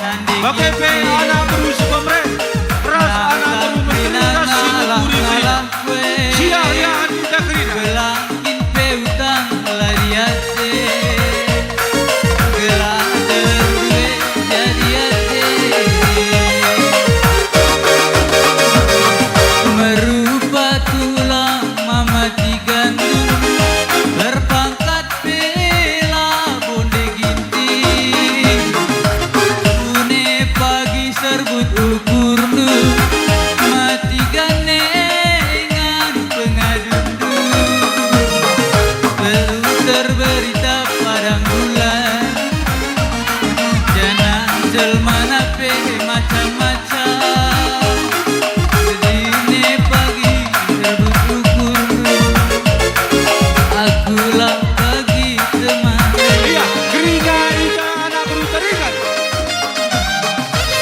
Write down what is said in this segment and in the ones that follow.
Bagai pe anak berus komre, ras anak beru menteri ras sinukuri kerina. Siar ya anda kerina. Belangin pe utang lariate, gelak terduwe jadi ate. Merupa tulang mamati gandum, berpangkat bela bonde ginting. Une pagi serbut ukur lu, mati ganengan pengadundu. Belum terberita padang bulan, jana jelma nape macam-macam. Dini pagi serbut ukur lu, akulah pagi teman. Iya, kerina ita anak beru teringat.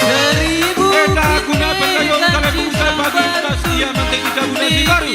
Seribu Kita guna pengayom kalian bukan bagi kita setia mantek kita guna si baru.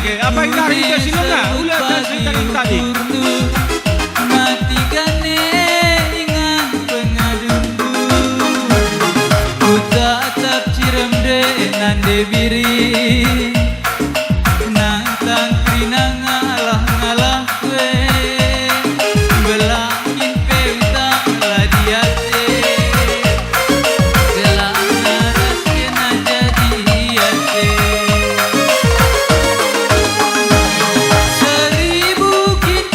Apa yang hari kita silangnya? Ulah dan sentaring tadi. Mati ganengan pengadundu, ku tatap ciram de nande biri, nantang krina ngalah kue, belangin peuta ladiate, gelang naras kena jadi ate. Seribu kit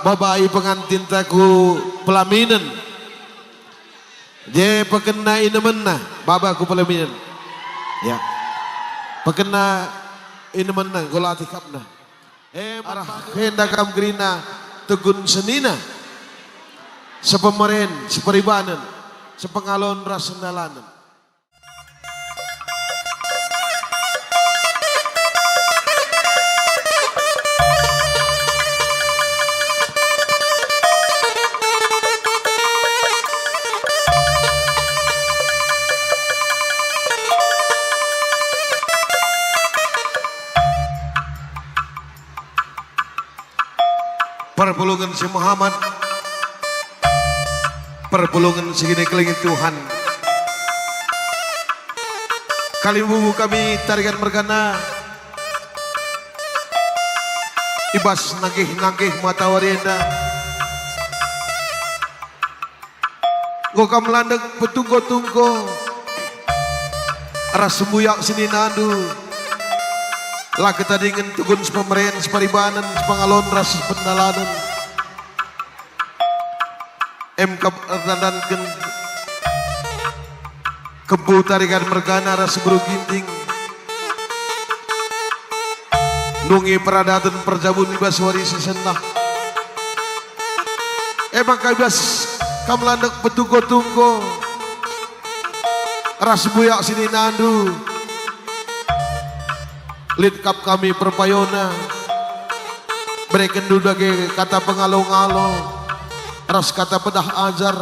babai pengantin taku pelaminan. Je pekena inemena babaku pelaminan. Ya. Pekena inemena gola tikapna. Arah hendak kam gerina tegun senina. Sepemeren, seperibanan, sepengalon rasendalanan. Perpulungan si Muhammad, perpulungan segini kelingin Tuhan. Kali bubu kami tarikan mergana, ibas nagih mata warienda. Gokam landeng petungko-tungko, ras sembuyak sini nandu. Lah kita dingin tugun sepemeren, separibanan, sepangalon, ras pendalanan. MK dandankan kebu tarikan mergana ras buru ginting. Nungi peradatan perjabun ibas wari sesenah. Maka ibas kamlandek petungko-tungko, ras buyak sini nandu. Litkap kami perpayona, berikan dudage kata pengalo-ngalo, ras kata pedah ajar,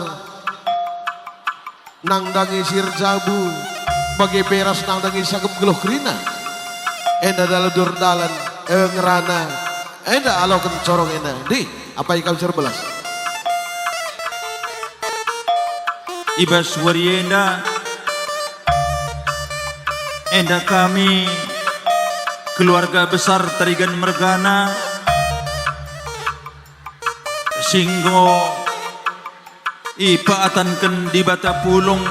nang dangi sir jabu, bagi peras nang dangi sagep geluh kerina, enda dalam durdalan, ngerana, enda alo kencorong enda, di apa ikam cerbelas? Ibas warienda, enda kami keluarga besar Tarigan Mergana singgo ipaatanken di Bata Pulung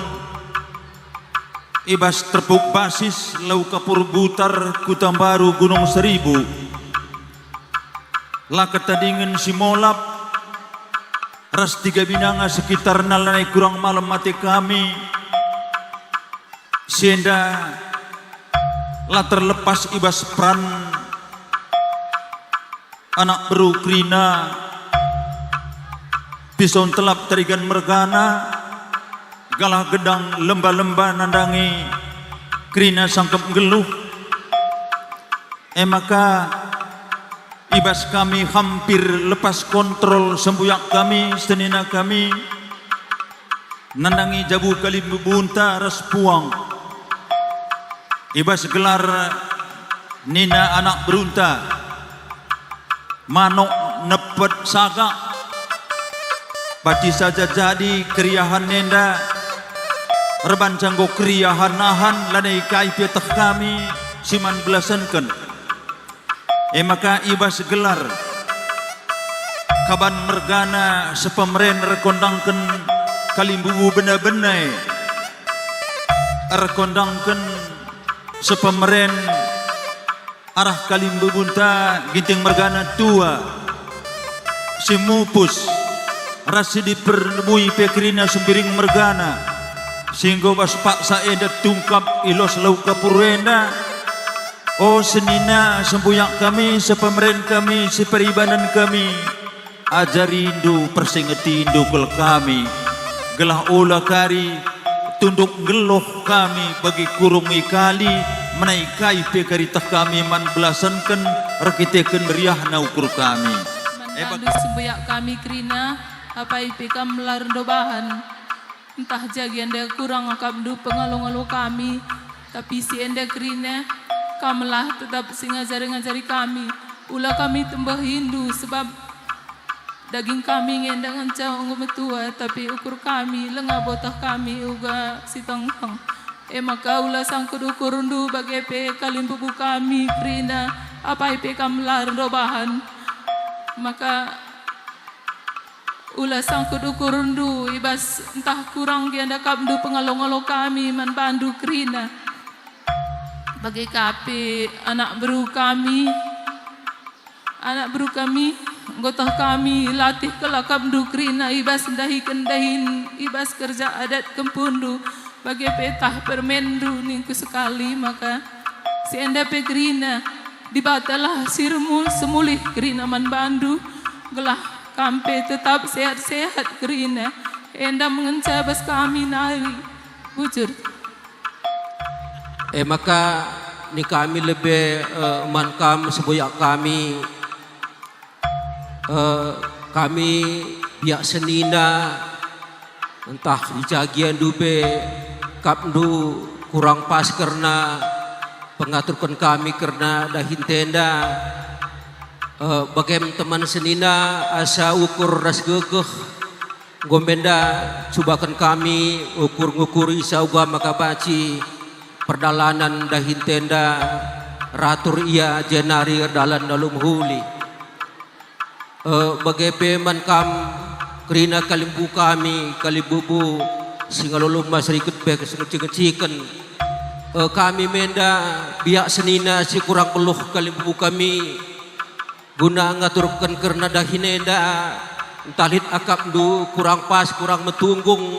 ibas terpuk basis lau kapur butar Kutambaru Gunung Seribu lakatadingen si molap ras 3 binanga sekitar nalanai kurang malam mati kami sienda lah terlepas ibas peran anak beru Krina pisau telap Tarigan Mergana galah gedang lembah-lembah nandangi Krina sangkep geluh maka ibas kami hampir lepas kontrol sembuyak kami senina kami nandangi jabu kali bubunta ras puang ibas gelar nina anak berunta manok nepet sagak pati saja jadi keriahan nenda reban canggo keriahan nahan lanai kai petah kami siman belasankan maka ibas gelar kaban mergana sepemeren rekondangkan kalimbubu benda-benda rekondangkan sepemeren arah kalim bubunta ginting mergana tua si mupus rasi dipernemui pekrina sembiring mergana sehingga bas paksa eda tungkap ilos lau kapurenda oh senina sembuyak kami sepemeren kami seperibanan kami ajarindu persingetindo kel kami gelah olah kari tunduk geluh kami bagi kurung ikali menaikai pekaritah kami man belasankan rakiteken meriah naukur kami mandandu sembuyak kami Krina apa ipikam larendo bahan entah jagi anda kurang akabdu pengalu-ngalu kami tapi si anda Krina kamelah tetap ngajari kami ulah kami tembah Hindu sebab daging kami ngendang ancang ungu metua tapi ukur kami lengah botah kami uga si tongtong maka ulah sangkud ukur rundu bagi pe kalim bubu kami Krina apa ipe kamlar robahan maka ulah sangkud ukur rundu ibas entah kurang gianda kabdu pengalong-along kami man bandu Krina bagi kape anak beru kami Gotah kami latih kelakam du krina ibas dahi kendahin ibas kerja adat kempundu bagi petah permendu ningku sekali maka si enda pe krina dibatalah sirmu semulih krina man bandu gelah kampe tetap sehat-sehat krina enda mengencabas kami nari bujur. Maka ni kami lebih mankam sebuyak kami biak senina entah ijagian dube kapdu kurang pas karena pengaturkan kami karena dahin tenda bagaimana teman senina asa ukur ras gegeh gombenda cubakan kami ukur-ukur isauga maka baci perdalanan dahin tenda ratur ia jenari dalan dalum huli bagaimana kam kerina kalimbu kami kalibubu singalulum masrikut bek sengecik-ngecikan kami menda biak senina si kurang peluh kalimbu kami guna ngaturkan karena dahinenda talit akap du kurang pas kurang metunggung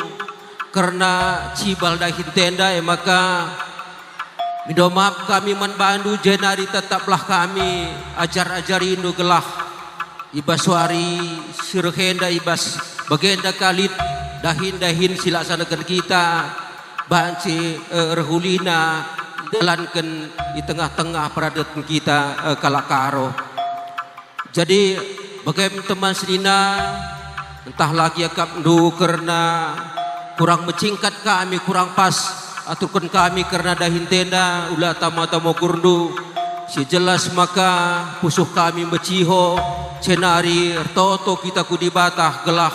karena cibal dahin tenda maka minta maaf kami man bandu jenari tetaplah kami ajar-ajari indu gelah ibas suari sirhenda ibas bagenda kalit dahin silaksanakan kita banci rehulina dalankan di tengah-tengah peradatkan kita kalakaro. Jadi bagaimana teman senina entah lagi akap du karena kurang mencingkat kami kurang pas aturkan kami karena dahin tenda ulah tamu-tamu kurdu si jelas maka pusuh kami meciho cenari toto kita kudi batah gelah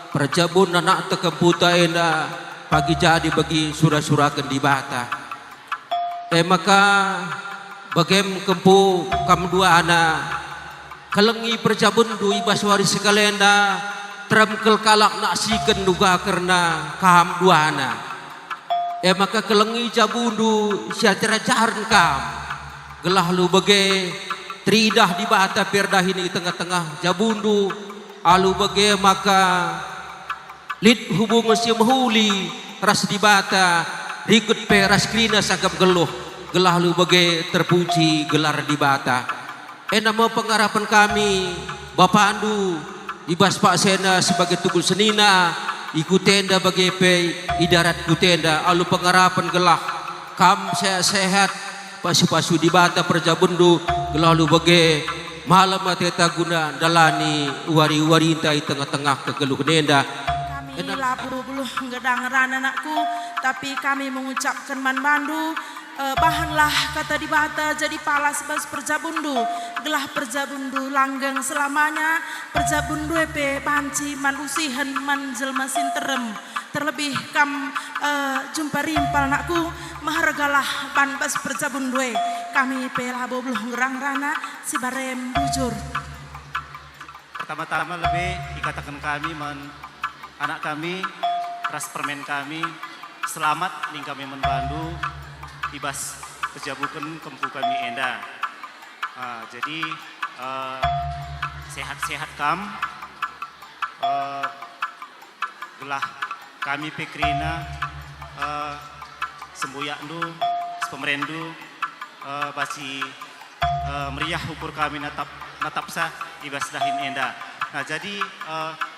perjabun anak tekemputa enda pagi jadi bagi surah-surahkan di batah maka bagem kempu kam dua anak kelengi perjabun du ibas waris sekalenda teremkel kalak naksikan duga karena kam dua anak maka kelengi jabundu siatera jaran kam gelah lu bage tridah di bata perdahin di tengah-tengah jabundu alu bage maka lid hubung si mahuli ras di bata rikut peras krina sakap geluh gelah lu bage terpuji gelar di bata nama pengharapan kami Bapak Andu ibas Pak Sena sebagai tukul senina ikut tenda bagi pe idarat ku tenda alu pengharapan gelah kam sehat pasu-pasu di bata perjabundu gelalu bage malam ateta guna dalani wari-wari intai tengah-tengah kegeluh nenda kami lapuru-buluh ngedangeran anakku tapi kami mengucapkan man bandu bahanlah kata di bata jadi pala sebas perjabundu gelah perjabundu langgeng selamanya perjabundu epe panci man usihan man jelma sinterem terlebih kam jumpa rimpal anakku mahargalah pan bas perjabundu kami pela bobloh ngerang rana si barem bujur. Pertama-tama lebih dikatakan kami anak kami ras permen kami selamat ning kami membantu ibas pejabukan kempu kami enda. Jadi sehat-sehat kam gelah kami pekrina sembuyak du pemerendu basi meriah ukur kami natap sah ibas dahin enda. Nah jadi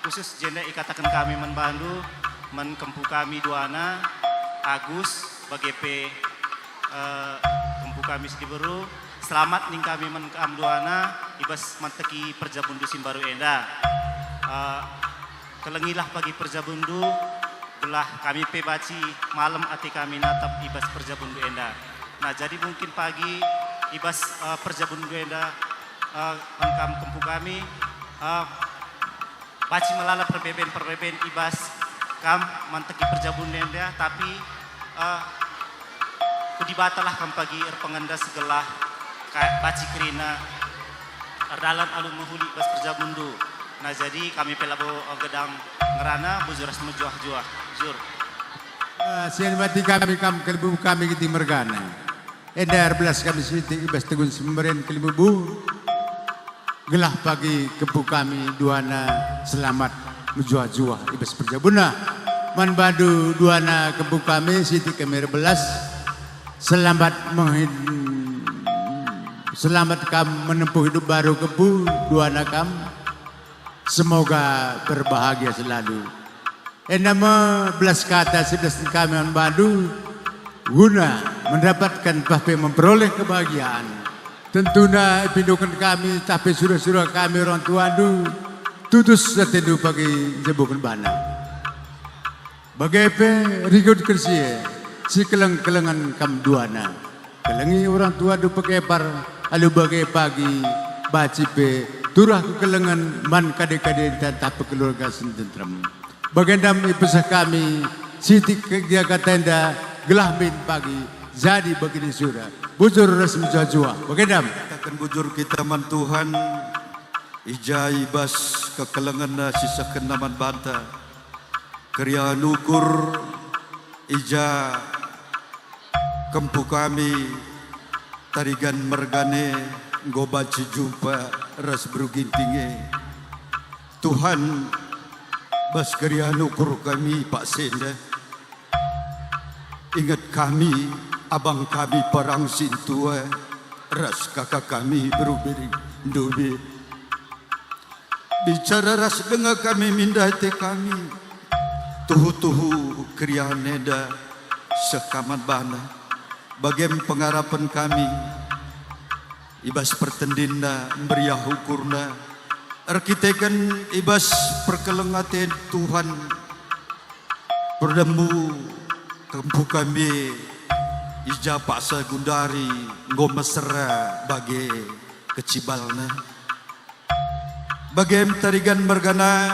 khusus jenda ikatakan kami membantu menkempu kami duana Agus bagepe kempu kami sediberu selamat ning kami menkam duana ibas manteki perjabundu simbaru enda kelengilah bagi perjabundu belah kami pe baci malam ati kami natap ibas perjabundu enda. Nah jadi mungkin pagi ibas perjabundu enda menkam kempu kami baci melala perbeben ibas kam manteki perjabundu enda tapi kudibatalah kam pagi pengenda segelah baci kerina dalan alun mahuli bas perjabundu. Nah jadi kami pelabo gedang ngerana bujuras mejuah-juah jur. Sian mati kami kelibu kami kita mergana. Edar belas kami siti ibas tegun semberen kelibu. gelah pagi kebu kami duana selamat menjua-jua ibas perjabuna man badu duana kebu kami Siti Kemir belas selamat kam menempuh hidup baru kebu duana kam semoga berbahagia selalu. Nama belas kata 11 kami man badu guna mendapatkan bahwa memperoleh kebahagiaan. Tentunya pindukan kami tapi sudah kami orang tua du tutus setendu pagi jebukan bana. Bagaimana rikut kersia si kelengan kam duana. Kelengi orang tua du pekepar alu bagai pagi baci pe turah ke kelengan man kade-kade dan tak keluarga sententram. Bagendam ipesah kami Siti dia katenda gelah min pagi jadi begini surah bujur resmi jua bagendam akan bujur kita man Tuhan ijai bas kekelengan sisa kenaman banta kriya nukur ija kempu kami tarigan mergane gobaci jumpa ras berugintinge Tuhan bas kriya nukur kami Pak Senda ingat kami abang kami perang sintua ras kakak kami berubiri dubi bicara ras dengar kami mindate kami tuhu kriya neda sekaman bana bagaimana pengharapan kami ibas pertendinna meriah ukurna arkitekan ibas perkelengaten Tuhan perdemu kempu kami ija paksa gundari ngomesera bagi kecibalna bagaimana tarigan mergana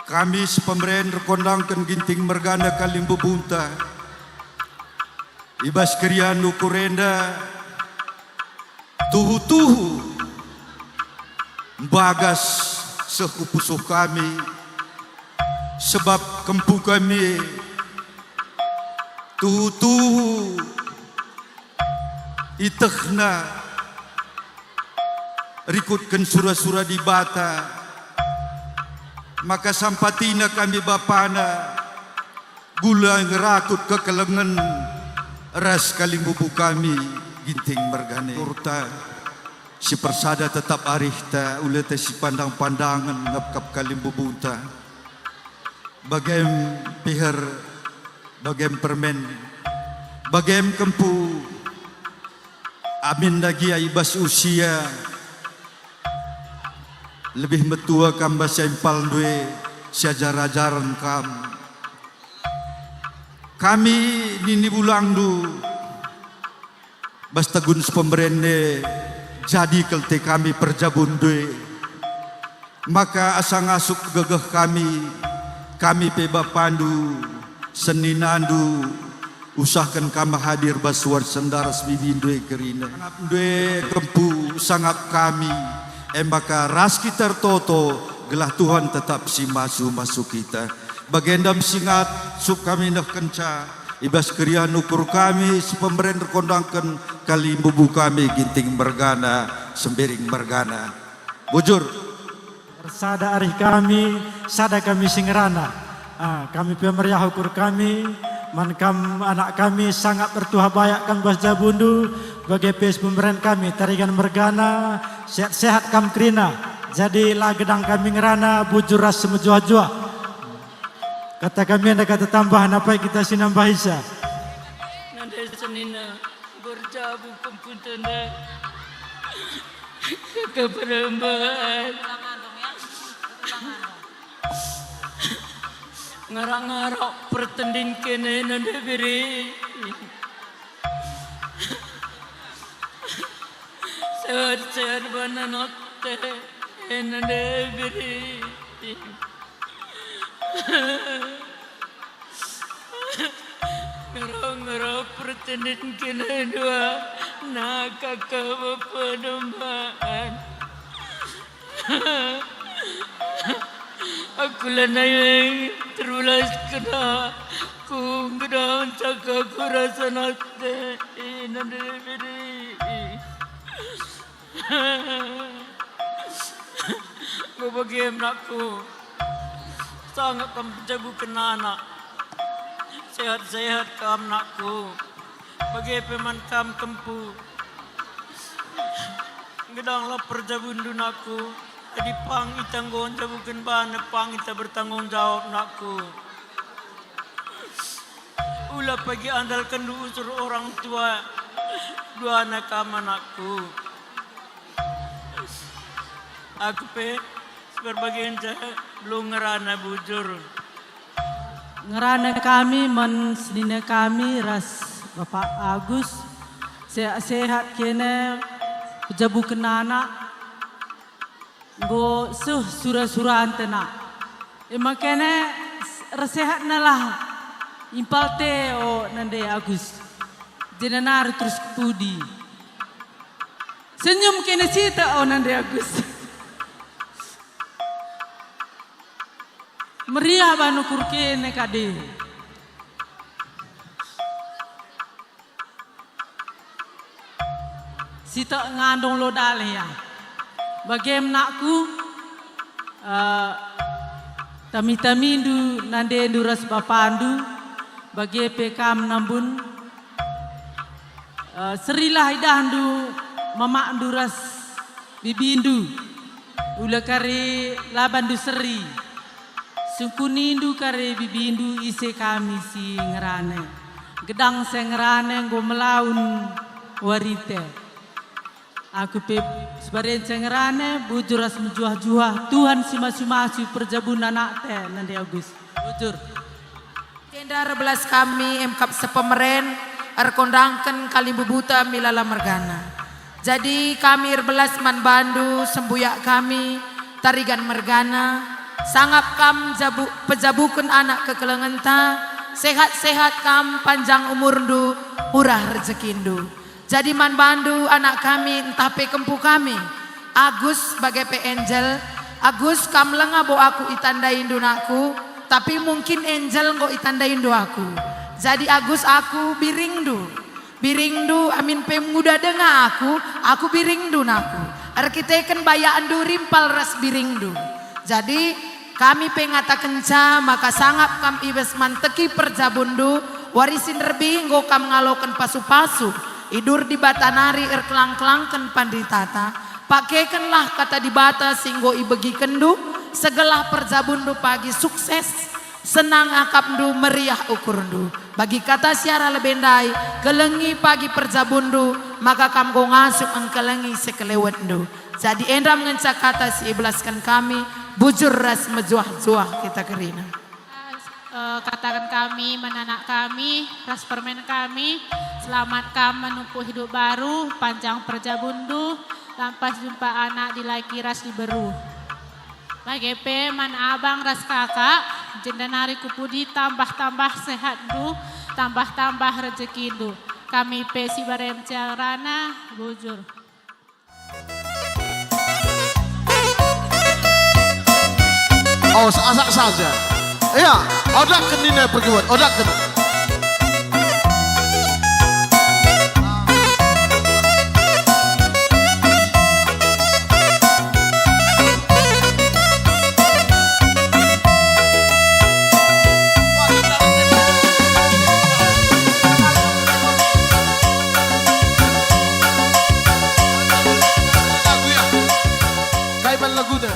kami sepemeren rekondangkan ginting mergana kalimbu bunta ibas kriya nukurenda tuhu bagas sekupusuh kami sebab kempu kami tuhu itahna rikutkan surah-surah di bata maka sampatina kami bapana gula ngerakut kekelengan ras kalimbubu kami ginting mergane urta si persada tetap arihta ulete si pandang-pandangan ngapkap kalimbubu ta bagem pihar bagem permen bagem kempu amin lagi ibas usia lebih metua kam basa impal duwe siajar-ajaran kam kami nini bulang du bas tagun pemberende jadi kelte kami perjabun duwe maka asa ngasuk gegeh kami peba pandu seninandu usahakan kami hadir basuar sendaras bibindue kerina due kempu sangat kami maka ras kita toto gelah Tuhan tetap si masuk kita bagendam singat sub kami nak kenca ibas kriya nukur kami sepemberen rekondangkan kali bubu kami ginting mergana sembering mergana bujur sada arih kami sada kami singrana kami pemeriah ukur kami mankam anak kami sangat bertuah bayak kan bas jabundu bagi pes pemberian kami tarigan mergana sehat-sehat kam krina jadi lah gedang kami ngerana bujur ras semejua-jua kata kami ada kata tambahan apa yang kita sinambah isa nanda senina berjabu kempuntana keperembahan ngarak-ngarak pertanding kene nanda beri sehat-sehat bana notte nanda beri ngarak-ngarak pertanding kene dua nakaka pedomaan aku lanai terulas kena ku gedang caka ku rasa nate nande beri Gue bagi anakku sangat menjagukan anak. Sehat-sehat kam anakku. Bagi peman kam kempu. Gedanglah perjabundu nakku. Adi pang itanggon jabukan bana pang ita bertanggung jawab nakku. Ulah pagi andalkan usur orang tua. Dua anak kam anakku. Aku berbagai belum ngerana bujur. Ngerana kami, senina kami, ras Bapak Agus, sehat kene, pejabu kenana, go surah antena. Emang kene resehat nalah, impal te o nande Agus, jenanar terus pudi. Senyum kene cita o nande Agus. Meriah banu kurkene kade. Sita ngandong lo dale ya. Bagem nakku tami-tamindu nande nduras bapandu bagi pekam nambun serilah idahandu mama nduras bibindu ula kare labandu seri. Sungkunindu kare bibindu ise kami si ngerane. Gedang se ngerane go melaun warite. Aku pe sebaren se ngerane bujuras menjuah-juah Tuhan si masu-masu perjabun anak te nande Agus. Bujur. Tenda rebelas kami emkap sepemeren arkondangken kali bubuta milala mergana. Jadi kami rebelas man bandu sembuyak kami tarigan mergana. Sangap kam pejabukan anak kekelengenta, sehat-sehat kam panjang umurdu, murah rezekindu. Jadi man bandu anak kami entah pe kempu kami. Agus sebagai pe angel, Agus kam lenga bo aku itandain dunaku, tapi mungkin angel ngo itandain do aku. Jadi Agus aku biringdu amin pe muda denga aku biringdu naku. Arkiteken bayaan du rimpal ras biringdu. Jadi kami pengata kenca maka sangap kam ibes manteki perjabundu warisin rebi nggo kam ngaloken pasu-pasu idur di batanari erkelang-kelangken panditata pakekenlah kata di bata singgo ibegi kendu segelah perjabundu pagi sukses senang akapndu meriah ukurndu bagi kata siara lebendai kelengi pagi perjabundu maka kam go ngasup engkelengi sekelewetndu. Jadi endra mengencak kata si iblaskan kami bujur ras mejuah-juah kita kerina. Katakan kami, menanak kami, ras permen kami, selamat kami menempuh hidup baru, panjang perjabundu, lampas jumpa anak di laki ras diberu. Bagi man abang ras kakak, jendanari kupudi tambah-tambah sehat du, tambah-tambah rezekindu. Kami pesi barem ciarana, bujur. Oh, asak saja. Ya, odaken ini pergi buat, odaken. Lagu ya, kaiban lagunya.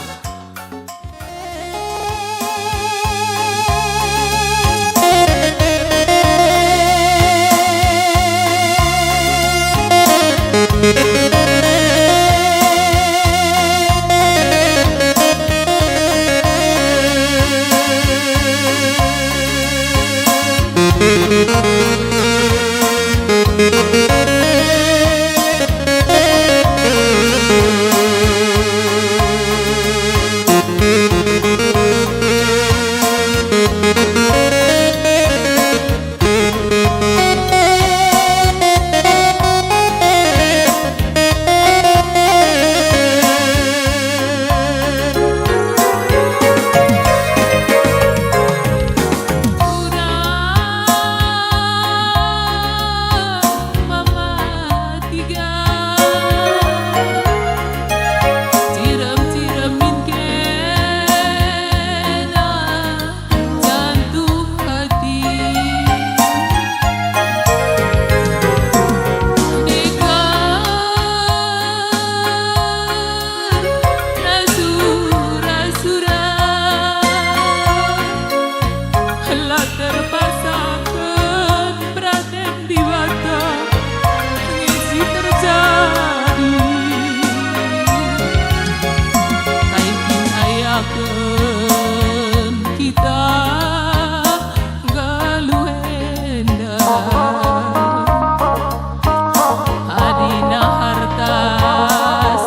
Adina harta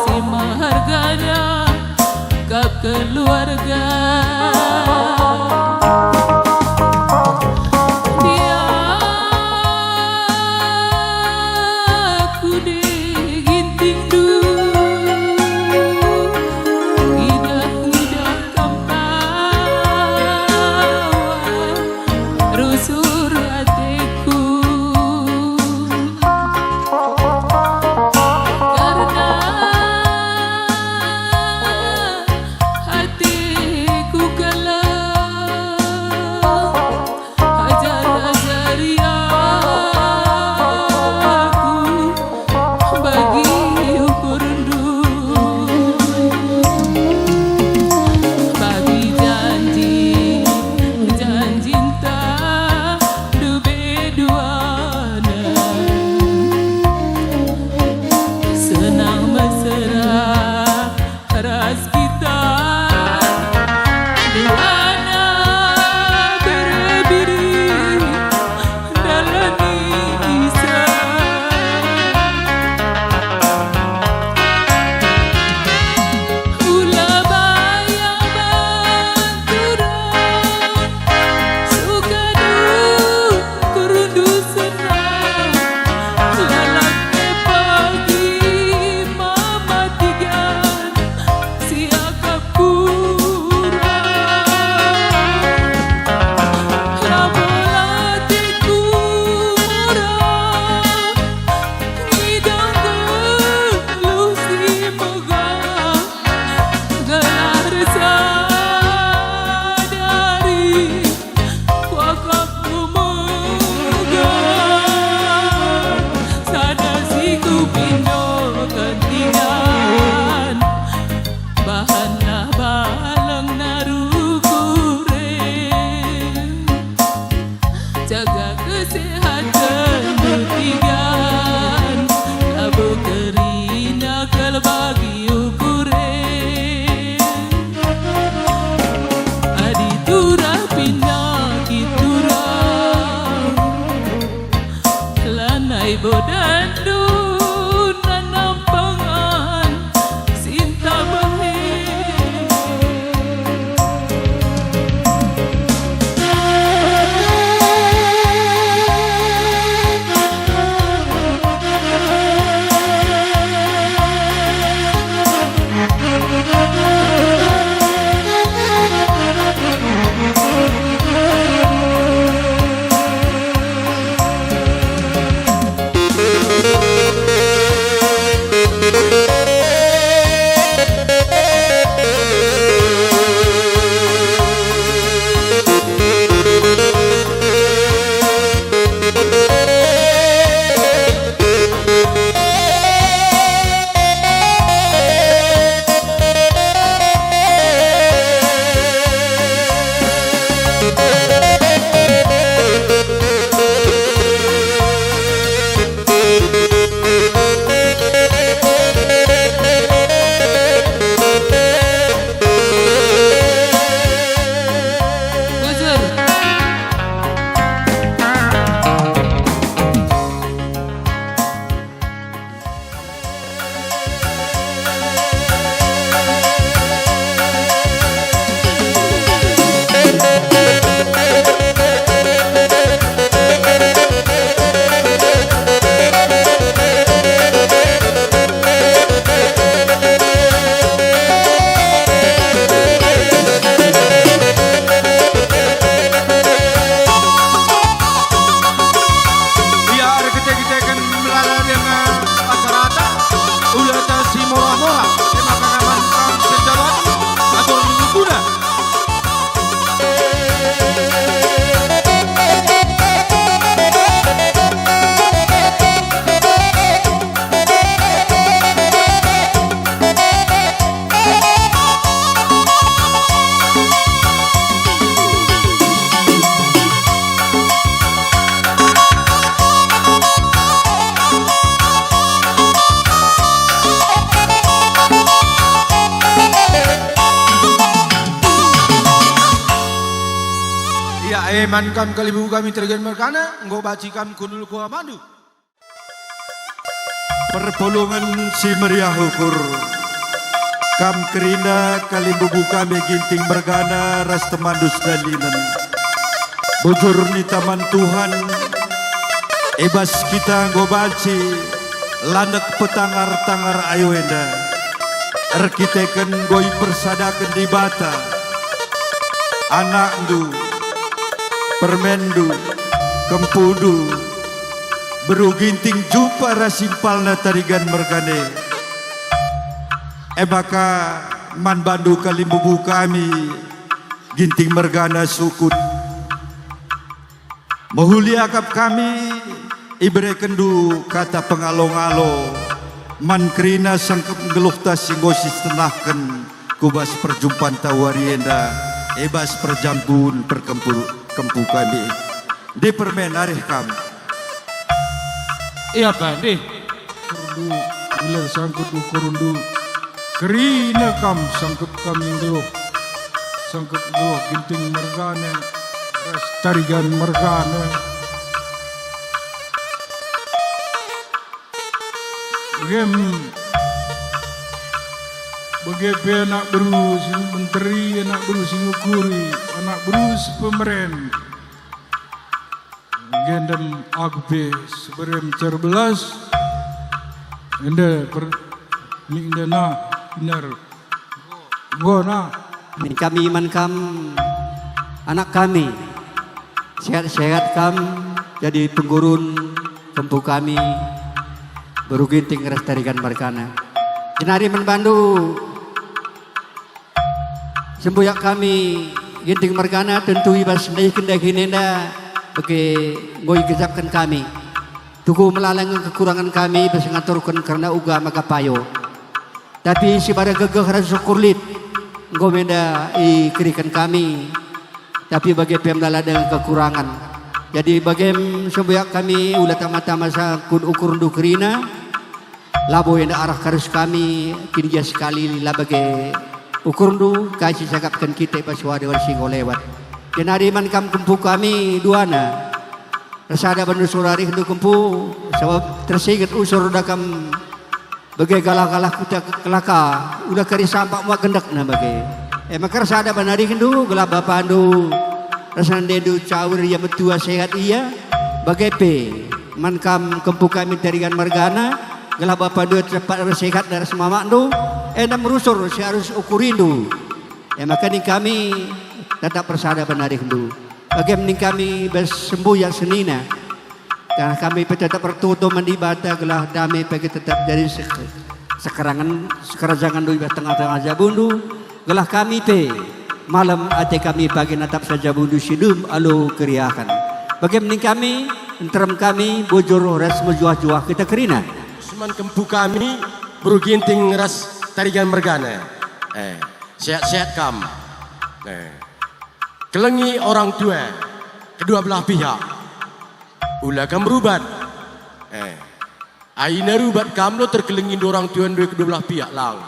si maharganya ke keluarga. Dia aku diginting du, ngidah kampawan rusur hatiku. Karena hatiku galau, hajar-hajar aku bagi ukur rindu, bagi janji cinta dube duana, senang mesra ras kita duana berdiri dalam nisa. Ulah bayang banturan suka kurundu senang lalaknya pagi mamatigan si akap kurang rabolatiku murah ngidang geluh si megah gelar sadari wakakku megah sadasi ku pindo kentingan bahanlah baleng narukure jaga kesehatan dutigan labu kerina kel bagi ukure adi turah pindah kiturah lanai bodandu nanam pangan sinta bahe. man kam kalibu kami tergen merkana, nggo baci kam kunul kuah mandu. Perpolongan si meriah ukur kam kerina kalibubu kami ginting mergana ras temandus dalinan bujur ni taman Tuhan ebas kita ngobaci landak petangar-tangar ayuenda arkiteken goi persadakan di bata anak du permendu kempudu beruginting jumpa rasimpal na tarigan mergane maka man bandu kalimbubu kami ginting mergana sukut mahuliakap kami ibre kendu kata pengalong-alo man kerina sangkep ngeluh tas singgosis tenahkan kubas perjumpaan tawarienda ebas perjambun kempu kami di permen arih kami. Iya Pak, deh. Kurundu, bulan sangkut kurundu. Kerina kam sangkut kami ngeluh. Sangkut ngeluh ginting mergane. Ras tarigan mergane. Bagaimana anak berus menteri, anak berus ngukuri, anak berus pemeren. Gendam aku pe seberem cerbelas ende per mingdana benar gona kami iman kam anak kami sehat-sehat kam jadi penggurun kempu kami beruginting ras tarigan markana jenari menbandu sembuyak kami ginting markana tentu ibas naik kendakinenda bagi ngoi gezapkan kami tuku melalangkan kekurangan kami bisa ngaturkan karena uga maka payo tapi si pada gegeh rasa kurlit ngoi menda ikirikan kami tapi bagi pemdala dengan kekurangan jadi bagi sembuyak kami ulah tama-tama sa kun ukur dukrina labo yang arah karus kami kini sekali lah bagi ukur du kasih sakapkan kita pas wadi sing lewat jenari man kam kempu kami duana rasada bandu surari hendu kempu sebab tersingat usur udah kam bagai galah-galah kuta kelaka udah kari sampak muak gendak na bagai maka rasada banari hendu gelap bapandu rasanda dendu cawir ya betua sehat iya bagai pe man kam kempu kami tarigan margana gelap bapandu cepat sehat dari semua makdu endam rusur si harus ukurindu maka ni kami tetap persada benari hendu. Bagaimana kami bersembuh yang senina. Karena kami tetap bertutup mendibata gelah damai bagi tetap dari sekerajangan dui tengah-tengah jabundu. Gelah kami te malam ate kami pagi natap saja bundu sidum alu keriakan. Bagaimana kami enteram kami bojor ras mejuah-juah kita kerina. Seman kempu kami beruginting ras tarigan mergana. Sehat-sehat kam. Kelengi orang tua kedua belah pihak ulah kam rubat aina rubat kam lo terkelengi orang tua dua kedua belah pihak lang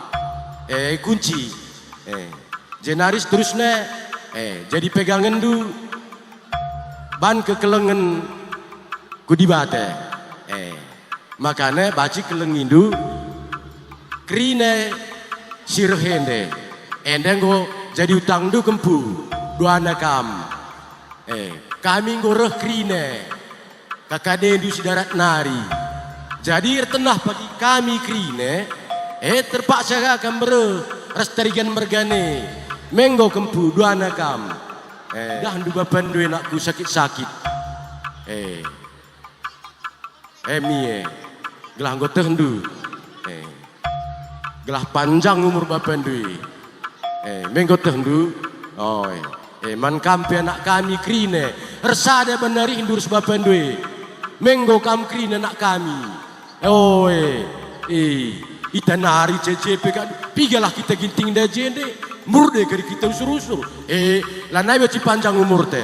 kunci jenaris terusnya jadi pegangan du ban kekelengan kudibate makanya baci kelengi du krine sirhende endenggo jadi utang du kempu duana kam kami ngoreh krine kakade du sidarat nari jadi tenah pagi kami krine terpaksa akan bereh ras tarigan mergane menggo kempu duana kam dah du bapan du enakku sakit-sakit mie gelah ngoteh du gelah panjang umur bapan du menggo teh du man kampe anak kami krine resada benari indur sebab pendue menggo kam krine anak kami itanari CCP kan pigalah kita ginting da jende murde kari kita usur-usur lanai baci panjang umur teh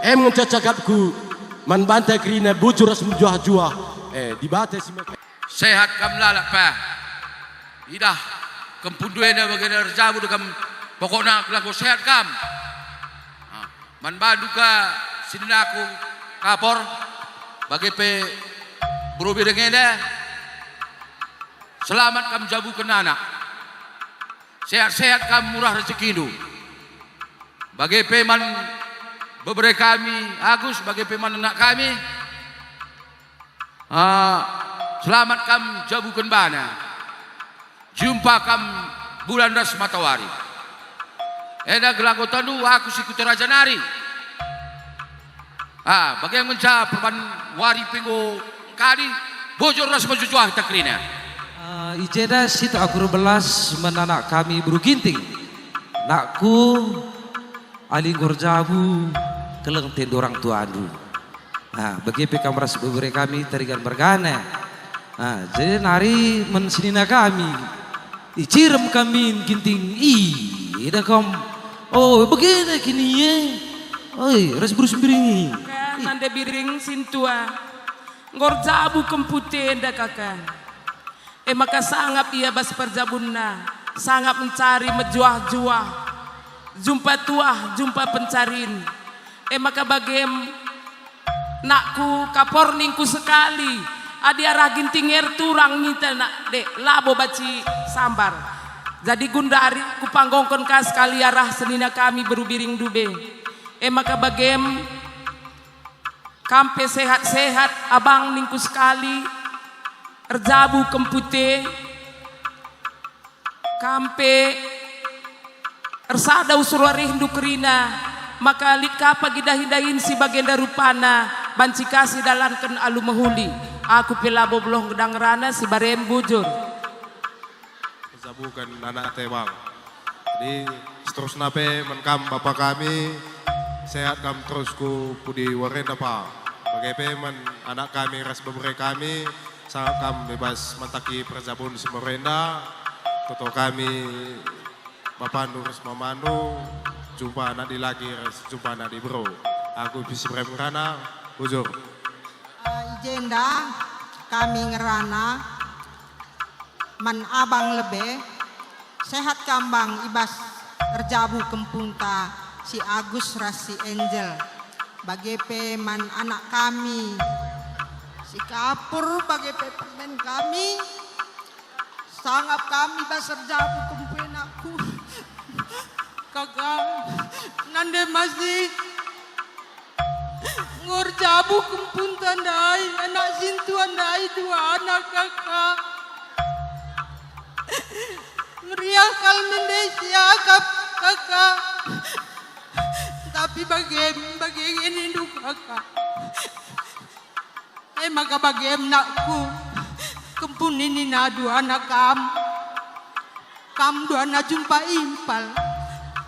ngecacakapku man bantai krine bujur ras menjuah-juah di bate sehat kam lalak pa idah kempundue na bagana rejabu kam pokoknya kelaku sehat kam man baduka sininaku kapor bagi pe berubi dengende selamat kam jabu kenana sehat-sehat kam murah rezeki du bagi peman beberapa kami Agus bagi peman anak kami selamat kam jabu kenbana jumpa kam bulan ras matawari eda gelagotan du aku sikutu raja nari bagi yang mencap perban wari pinggo kali bojor ras majujuah takrina ijeda situ aku belas menanak kami buru ginting nakku alinggor jabu keleng tendo orang tua adu bagi pekamras beberapa kami terigan bergana jadi nari mensinina kami icirem kami ginting ida kom begini kini ya ras buru sembiringi nande biring sintua ngor jabu kempute enda kakak maka sangat ia bas perjabunna sangat mencari mejuah-juah jumpa tuah jumpa pencarin maka bagem nakku kaporningku sekali adia ragin tinger turang ngita nak dek labo baci sambar jadi gundari ku panggongkon kas kali arah senina kami berubiring dube maka bagem kampe sehat-sehat abang ningku sekali erjabu kempute kampe ersada usur rindu kerina maka lika pagi dahin si bagenda rupana banci kasih dalankan alu mahuli aku pelabo belum gedang rana si barem bujur zabukan anak tebang jadi seterusnya pe menkam bapak kami sehat kam terus ku pudi warenda pa bagai peman anak kami ras beberapa kami sangat kam bebas mentaki perjabun si merenda toto kami bapandu ras mamandu jumpa anak di lagi ras jumpa anak di bro aku bisa beremrana bujur ijenda kami ngerana man abang lebe sehat kambang ibas terjabu kempunta si Agus rasi Angel bagi peman anak kami si kapur bagi pemen kami sangat kami basar jabu kempen aku kakak nande masih ngor jabu kempun tandai anak sintu andai dua anak kakak meriah kalmende siakap kakak tapi bagian ini du kakak maka bagian nakku kempun ini na dua anak kam dua anak jumpa impal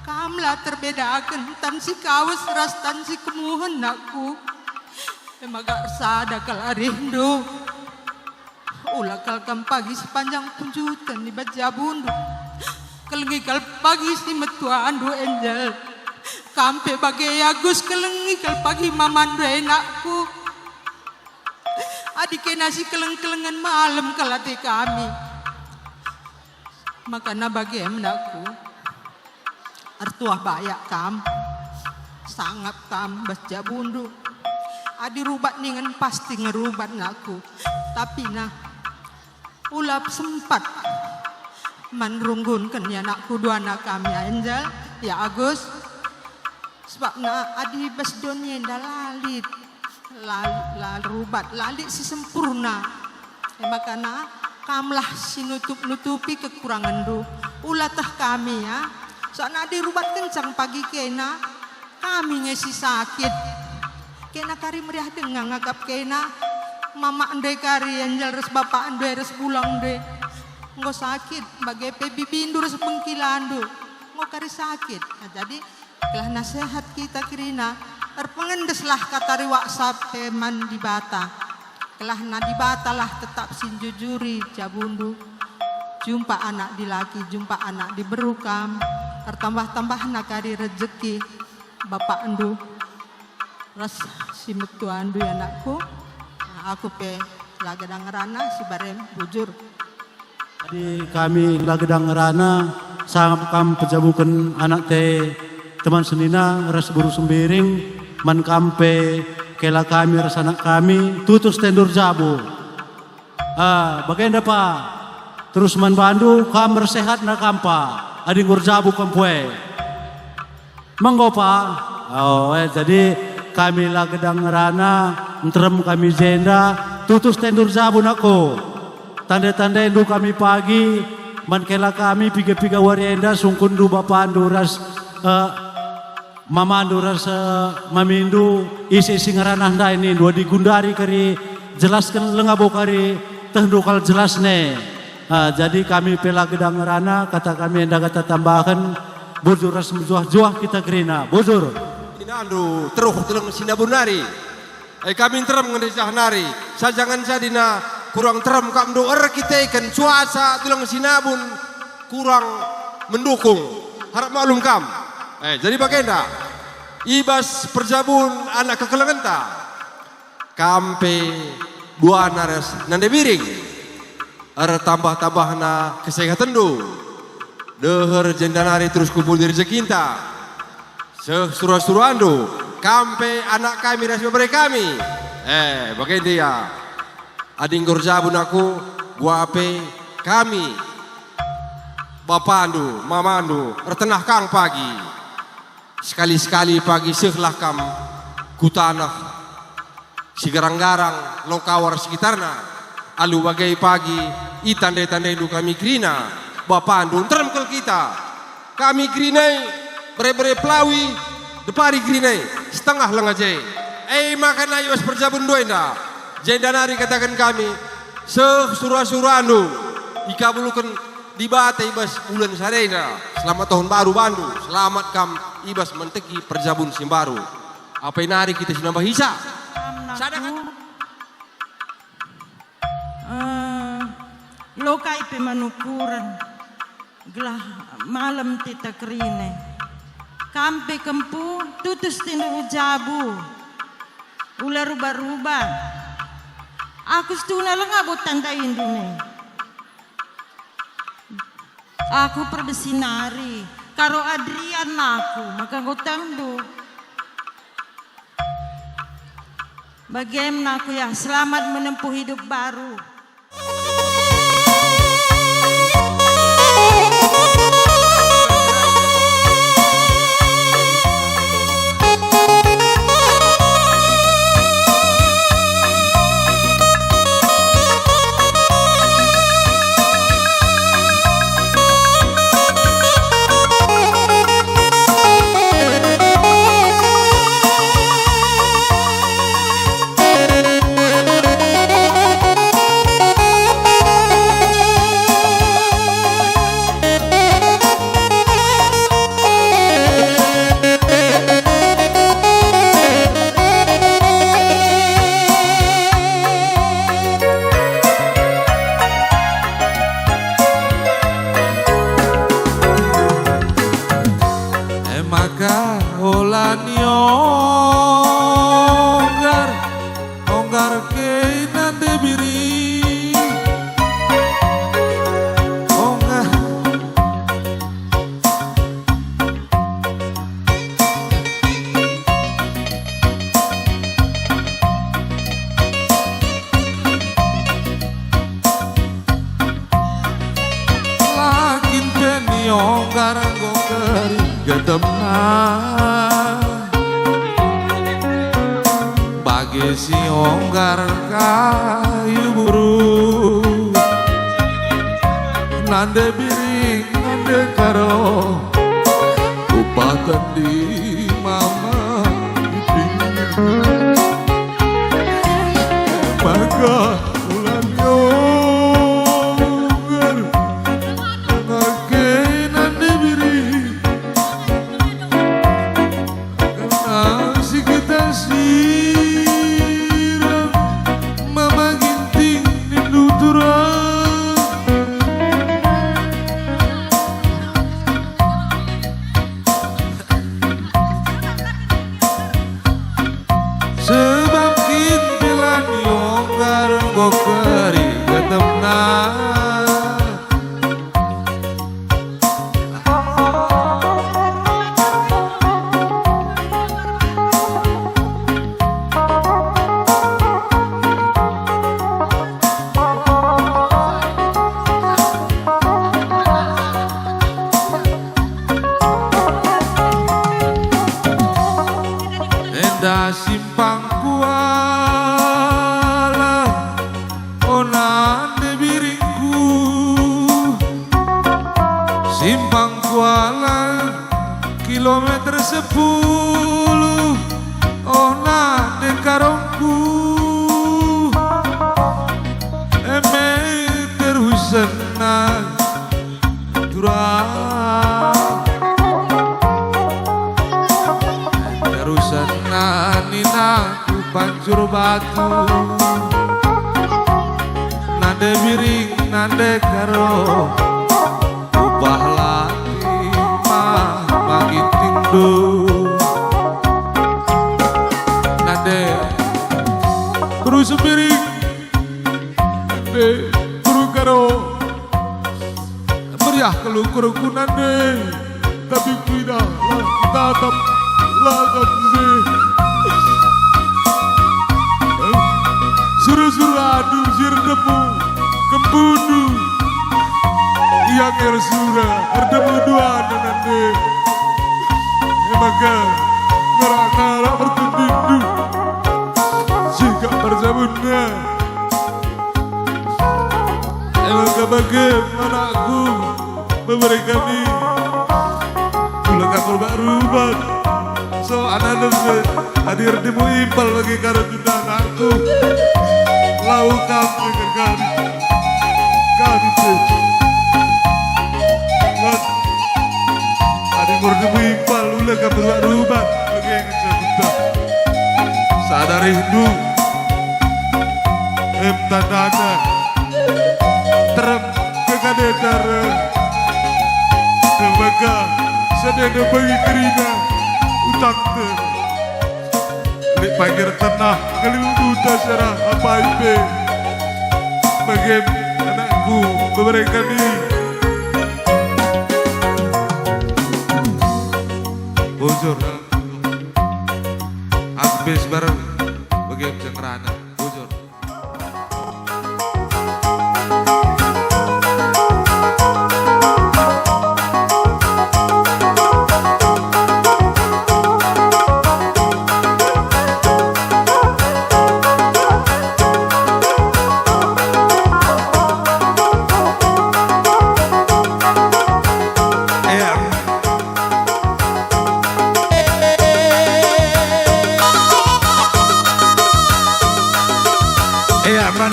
kamlah terbedakan tan si kawas ras tan si kemuhan nakku maka sada kal rindu ulah kal kam pagi sepanjang punjutan di bajabundu kelengi kal pagi si metua andu Angel kampe bagai Agus kelengi kal pagi mamandu enakku adik nasi keleng-kelengan malam kalati kami maka na bagi enakku artuah bayak kam sangat kam bajabundu adi rubat ningan pasti ngerubat nakku tapi nah ulap sempat manrunggunkan ya nakku dua anak kami Angel ya Agus sebab na adi basdonya nda lalit rubat lalit si sempurna makana kamlah si nutupi kekurangan du ulatah kami ya soalnya adi rubat kencang pagi kena kami ngesi sakit kena kari meriah dengang ngagap kena mama ande kari Angel res bapak ande res pulang ande ngo sakit bagai pebibi indu res pengkilandu ngo kari sakit nah, jadi kelah nasihat kita kirina erpengendeslah kata riwak sape man di bata kelah na di bata lah tetap sinjujuri jabundu jumpa anak di laki jumpa anak di berukam tertambah-tambah nakari rezeki bapak endu ras si metua andu anakku nah, aku pe lagadang rana si barem bujur jadi kami lagadang rana sangat kam pejabukan anak teh teman senina ras buru sembiring man kampe kela kami rasana kami tutus tendur jabu. Bagaimana Pak? Terus man bandu kamar sehat na kampa. Adi ngur jabu kampue. Manggo Pak. Jadi kami lah gedang rana, entrem kami jenda, tutus tendur jabu nako. Tanda-tanda endu kami pagi, man kela kami piga-piga warienda sungkun du bapandu ras mamandu ras mamindu isi singaranah da ini dua digundari kari jelaskan lengabo kari tehdukal jelasne. Jadi kami pela gedang rana kata kami enda kata tambahkan bujur ras juah kita kerina bujur. Inandu terus telung sinabunari. Kami terem ngendesah nari. Sajangan sadina kurang terem kam doer kita ikan cuaca tulang sinabun kurang mendukung. Harap maklum kam. Jadi bagaimana? Ibas perjabun anak kekelengan ta. Kampe dua nares nande biring. Tambah-tambah na kesehatan do. Deher jendanari terus kumpul diri sekinta. Sesuruh-suruhan do. Kampe anak kami dan mereka kami. Bagaimana dia? Ading gorjabun aku, gua ape kami. Bapandu, mamandu, retenah kang pagi. Sekali-sekali pagi sehlah kam kutanah. Sigarang-garang, lokawar sekitarna. Alu bagai pagi, itandai-tandai du kami krina. Bapandu, teremkel kita. Kami krinai, bere-bere pelawi, depari krinai, setengah lengajai. Makan ayo perjabun doenda. Jendanari katakan kami, sesurah-suranu, ikabulukan dibata ibas bulan sarena. Selamat tahun baru Bandu, selamat kam ibas menteki perjabun simbaru. Apa nari kita sinambah hisa? Sadakan. Lokai pe manukuran, gelah malam tita kerine. Kampe kempu tutus tindu jabu, ular rubah-rubah. Aku setuna lengabot tanda indune. Aku perbesinari, karo Adrian aku, maka gotandu. Bagaimana aku ya selamat menempuh hidup baru. Bagi si onggar kayu buru nande biring nande karo upatan di mama maka ulan yonggar ngake nande biring karena si kita siram mama ginting nindu turang sebab kintilan yonggar aku nade miring nade karo ubah lati mah magiting do nade terus miring nade kuru karo meriah kelukurku nade tapi tidak tatap lakat sih suruh-suruh adu sir debu kembudu yang ersura erdemu dua nanti maka ngerak-ngerak bertundindu jika berzabunda maka bagaimana aku memberikan ini pulang kapal baru so anak hadir di muimpal bagi karutan aku lau kamu dengan kami hadir di muimpal ulah kapal baru bagi karutan sadar rindu tandana terem kekadedar maka sedang bagi kerina utang ter di pagir tanah kelimutan serah apa itu bagi anakku memberikan ini bujur habis bareng bagi cengrana bujur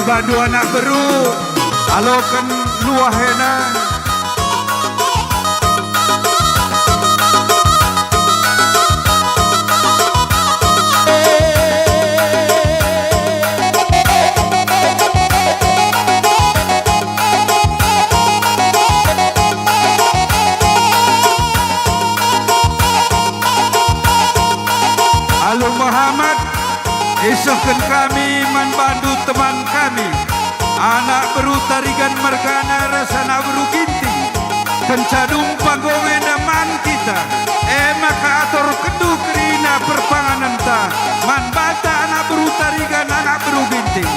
Bandu anak beru alokan luahena Halo Muhammad isokan kami man bandu teman kami anak beru tarigan mergana rasana beru ginting kencadung panggongen man kita maka ator kedu kerina perpanganan ta man bata anak beru tarigan anak beru ginting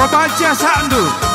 Baca sandu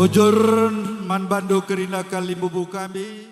Ujur man bandu kerina kalimbubu kami.